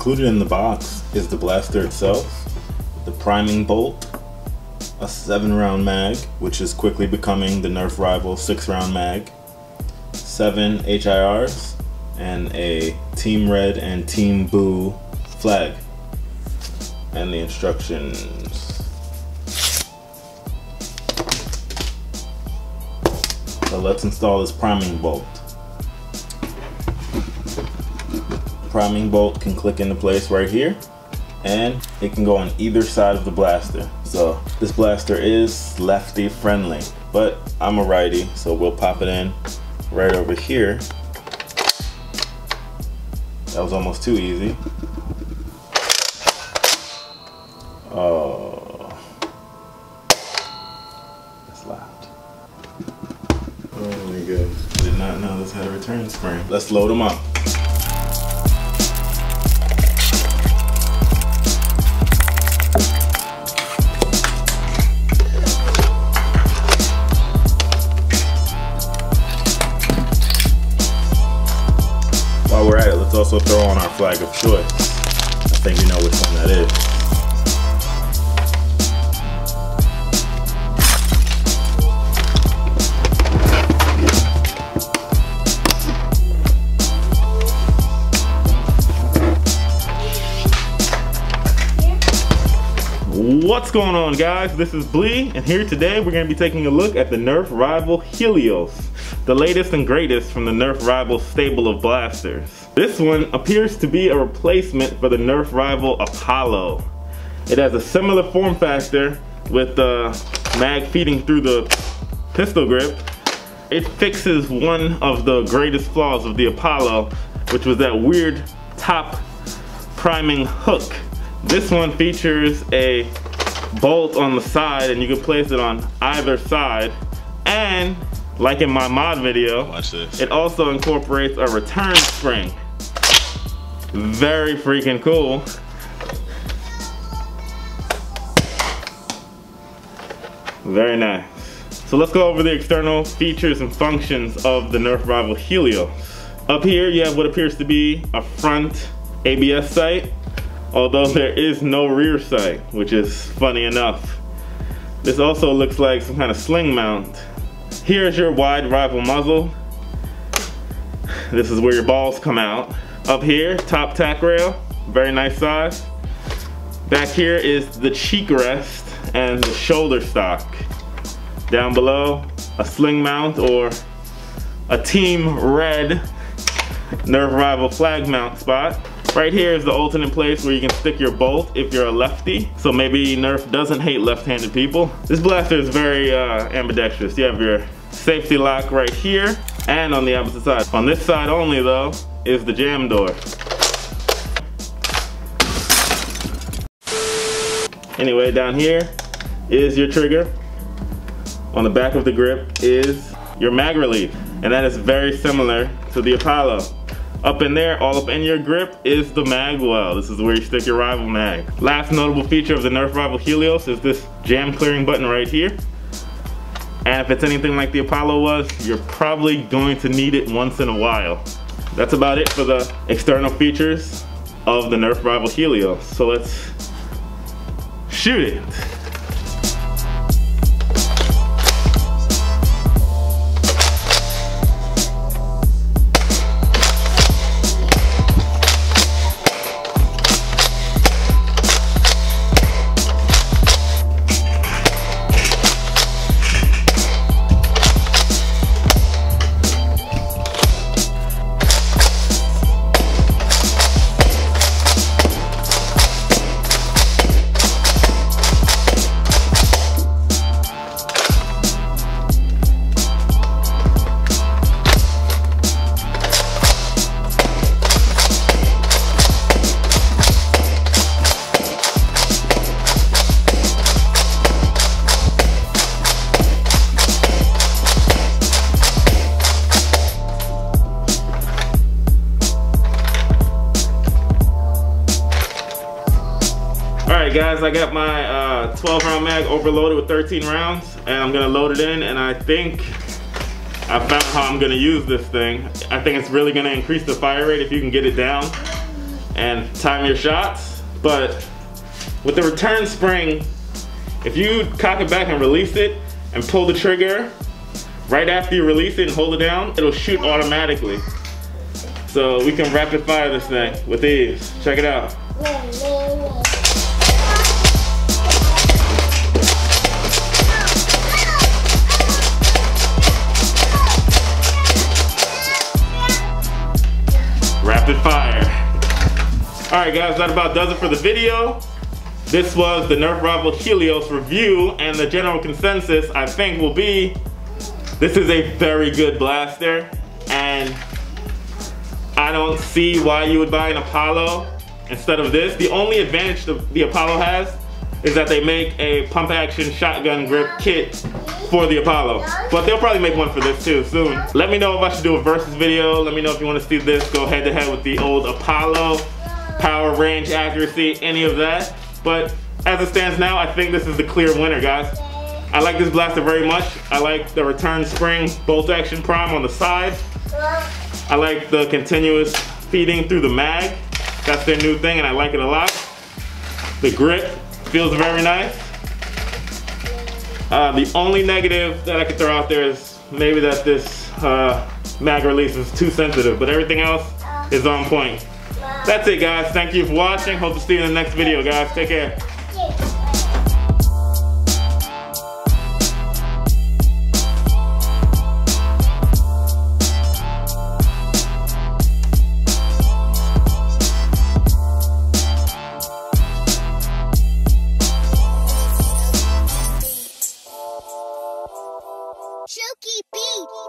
Included in the box is the blaster itself, the priming bolt, a 7-round mag, which is quickly becoming the Nerf Rival 6-round mag, 7 HIRs, and a Team Red and Team Blue flag, and the instructions. So let's install this priming bolt. Priming bolt can click into place right here, and it can go on either side of the blaster. So this blaster is lefty friendly, but I'm a righty, so we'll pop it in right over here. That was almost too easy. Oh, that's loud. Oh my goodness, did not know this had a return spring. Let's load them up. While we're at it, let's also throw on our flag of choice. I think you know which one that is. What's going on, guys? This is Blee, and here today we're going to be taking a look at the Nerf Rival Helios, the latest and greatest from the Nerf Rival stable of blasters. This one appears to be a replacement for the Nerf Rival Apollo. It has a similar form factor with the mag feeding through the pistol grip. It fixes one of the greatest flaws of the Apollo, which was that weird top priming hook. This one features a bolt on the side, and you can place it on either side, and like in my mod video, watch this, it also incorporates a return spring. Very freaking cool. Very nice. So let's go over the external features and functions of the Nerf Rival Helios. Up here you have what appears to be a front ABS sight, although there is no rear sight, which is funny enough. This also looks like some kind of sling mount. Here's your wide Rival muzzle. This is where your balls come out. Up here, top tack rail, very nice size. Back here is the cheek rest and the shoulder stock. Down below, a sling mount or a Team Red Nerf Rival flag mount spot. Right here is the alternate place where you can stick your bolt if you're a lefty. So maybe Nerf doesn't hate left-handed people. This blaster is very ambidextrous. You have your safety lock right here and on the opposite side. On this side only though is the jam door. Anyway, down here is your trigger. On the back of the grip is your mag relief, and that is very similar to the Apollo. Up in there, all up in your grip, is the mag well. This is where you stick your Rival mag. Last notable feature of the Nerf Rival Helios is this jam clearing button right here. And if it's anything like the Apollo was, you're probably going to need it once in a while. That's about it for the external features of the Nerf Rival Helios. So let's shoot it. Alright guys, I got my 12 round mag overloaded with 13 rounds, and I'm gonna load it in, and I think I found how I'm gonna use this thing. I think it's really gonna increase the fire rate if you can get it down and time your shots. But with the return spring, if you cock it back and release it and pull the trigger right after you release it and hold it down, it'll shoot automatically. So we can rapid fire this thing with ease. Check it out. Rapid fire. Alright guys, that about does it for the video. This was the Nerf Rival Helios review, and the general consensus I think will be this is a very good blaster, and I don't see why you would buy an Apollo instead of this. The only advantage the Apollo has is that they make a pump action shotgun grip kit for the Apollo. But they'll probably make one for this too soon. Let me know if I should do a versus video. Let me know if you want to see this go head to head with the old Apollo. Power, range, accuracy, any of that. But as it stands now, I think this is the clear winner, guys. I like this blaster very much. I like the return spring bolt action prime on the side. I like the continuous feeding through the mag. That's their new thing and I like it a lot. The grip feels very nice. The only negative that I could throw out there is maybe that this mag release is too sensitive, but everything else is on point. That's it guys, thank you for watching. Hope to see you in the next video guys, take care.